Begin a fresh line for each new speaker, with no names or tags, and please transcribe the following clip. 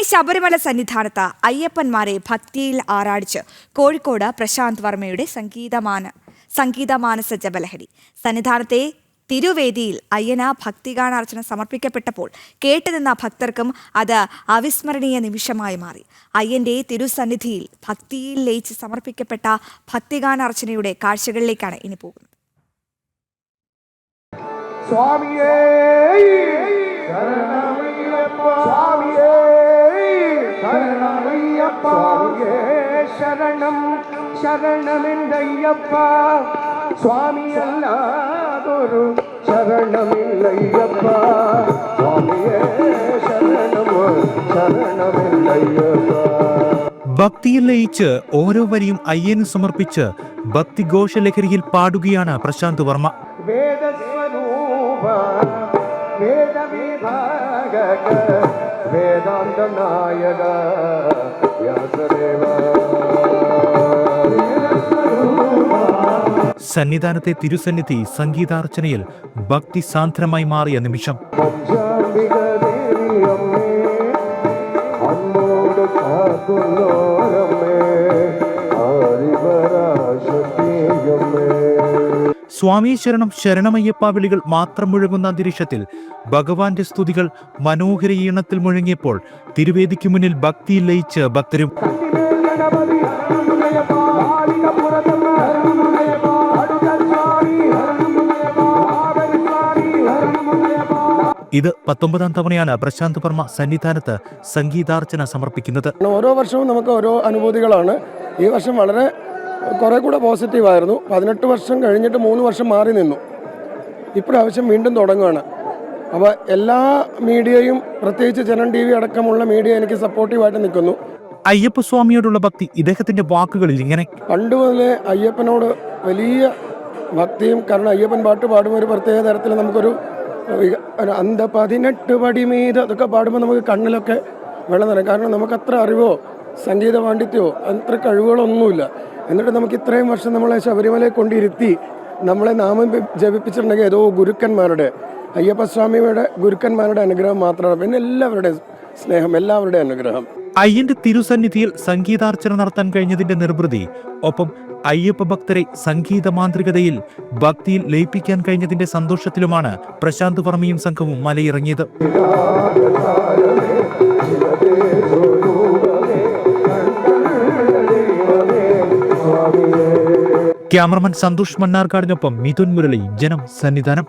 ശബരിമല സന്നിധാനത്ത് അയ്യപ്പന്മാരെ ഭക്തിയിൽ ആറാടിച്ച് കോഴിക്കോട് പ്രശാന്ത് വർമ്മയുടെ സംഗീതമാനസ ജപലഹരി. സന്നിധാനത്തെ തിരുവേദിയിൽ അയ്യന് ഭക്തിഗാനാർച്ചന സമർപ്പിക്കപ്പെട്ടപ്പോൾ കേട്ടുനിന്ന ഭക്തർക്കും അത് അവിസ്മരണീയ നിമിഷമായി മാറി. അയ്യന്റെ തിരുസന്നിധിയിൽ ഭക്തിയിൽ ലയിച്ച് സമർപ്പിക്കപ്പെട്ട ഭക്തിഗാനാർച്ചനയുടെ കാഴ്ചകളിലേക്കാണ് ഇനി പോകുന്നത്.
ശരണം ശരണമെന്തയ്യപ്പ സ്വാമിയല്ലാതൊരു ശരണമില്ലയ്യപ്പ സ്വാമിയേ ശരണം ശരണമെന്തയ്യപ്പ.
ഭക്തിയിൽ ലയിച്ച് ഓരോ വരിയും അയ്യന് സമർപ്പിച്ച് ഭക്തിഘോഷലഹരിയിൽ പാടുകയാണ് പ്രശാന്ത് വർമ്മ.
വേദസ്വരൂപ വേദവിഭാഗക വേദാന്ത നായക വ്യാസദേവ.
സന്നിധാനത്തെ തിരുസന്നിധി സംഗീതാർച്ചനയിൽ ഭക്തി സാന്ദ്രമായി മാറിയ നിമിഷം. സ്വാമി ശരണം ശരണമയ്യപ്പ വിളികൾ മാത്രം മുഴങ്ങുന്ന അന്തരീക്ഷത്തിൽ ഭഗവാന്റെ സ്തുതികൾ മനോഹര ഈണത്തിൽ മുഴങ്ങിയപ്പോൾ തിരുവേദിക്ക് മുന്നിൽ ഭക്തിയിൽ ലയിച്ച് ഭക്തരും. ഇത് 19ാം തവണയാണ് പ്രശാന്ത് വർമ്മ സന്നിധാനത്ത് സംഗീതാർച്ചന സമർപ്പിക്കുന്നത്.
ഓരോ വർഷവും നമുക്ക് ഓരോ അനുഭൂതികളാണ്. ഈ വർഷം വളരെ കുറെ കൂടെ പോസിറ്റീവായിരുന്നു. 18 വർഷം കഴിഞ്ഞിട്ട് 3 വർഷം മാറി നിന്നു. ഇപ്രാവശ്യം വീണ്ടും തുടങ്ങുകയാണ്. അപ്പോൾ എല്ലാ മീഡിയയും പ്രത്യേകിച്ച് ജനം TV അടക്കമുള്ള മീഡിയ എനിക്ക് സപ്പോർട്ടീവായിട്ട് നിൽക്കുന്നു.
അയ്യപ്പസ്വാമിയോടുള്ള ഭക്തി ഇദ്ദേഹത്തിന്റെ വാക്കുകളിൽ ഇങ്ങനെ.
പണ്ട് മുതലേ അയ്യപ്പനോട് വലിയ ഭക്തിയും, കാരണം അയ്യപ്പൻ പാട്ട് പാടുമ്പോൾ ഒരു പ്രത്യേക തരത്തിൽ നമുക്കൊരു അന്ത 18 പടിമീത് അതൊക്കെ പാടുമ്പോൾ നമുക്ക് കണ്ണിലൊക്കെ വെള്ളം നിറയും. കാരണം നമുക്കത്ര അറിവോ സംഗീത പാണ്ഡിത്യമോ അത്ര കഴിവുകളൊന്നുമില്ല. എന്നിട്ട് നമുക്ക് ഇത്രയും വർഷം നമ്മളെ ശബരിമലയെ കൊണ്ടിരുത്തി നമ്മളെ നാമം ജപിപ്പിച്ചിട്ടുണ്ടെങ്കിൽ ഏതോ ഗുരുക്കന്മാരുടെ, അയ്യപ്പസ്വാമിയുടെ ഗുരുക്കന്മാരുടെ അനുഗ്രഹം മാത്രമാണ്. പിന്നെ എല്ലാവരുടെയും സ്നേഹം, എല്ലാവരുടെയും അനുഗ്രഹം.
അയ്യന്റെ തിരുസന്നിധിയിൽ സംഗീതാർച്ചന നടത്താൻ കഴിഞ്ഞതിന്റെ നിർവൃതി, ഒപ്പം അയ്യപ്പ ഭക്തരെ സംഗീത മാന്ത്രികതയിൽ ഭക്തിയിൽ ലയിപ്പിക്കാൻ കഴിഞ്ഞതിന്റെ സന്തോഷത്തിലുമാണ് പ്രശാന്ത് വർമ്മയും സംഘവും മലയിറങ്ങിയത്. ക്യാമറമാൻ സന്തോഷ് മണ്ണാർക്കാടിനൊപ്പം മിഥുൻ മുരളി, ജനം, സന്നിധാനം.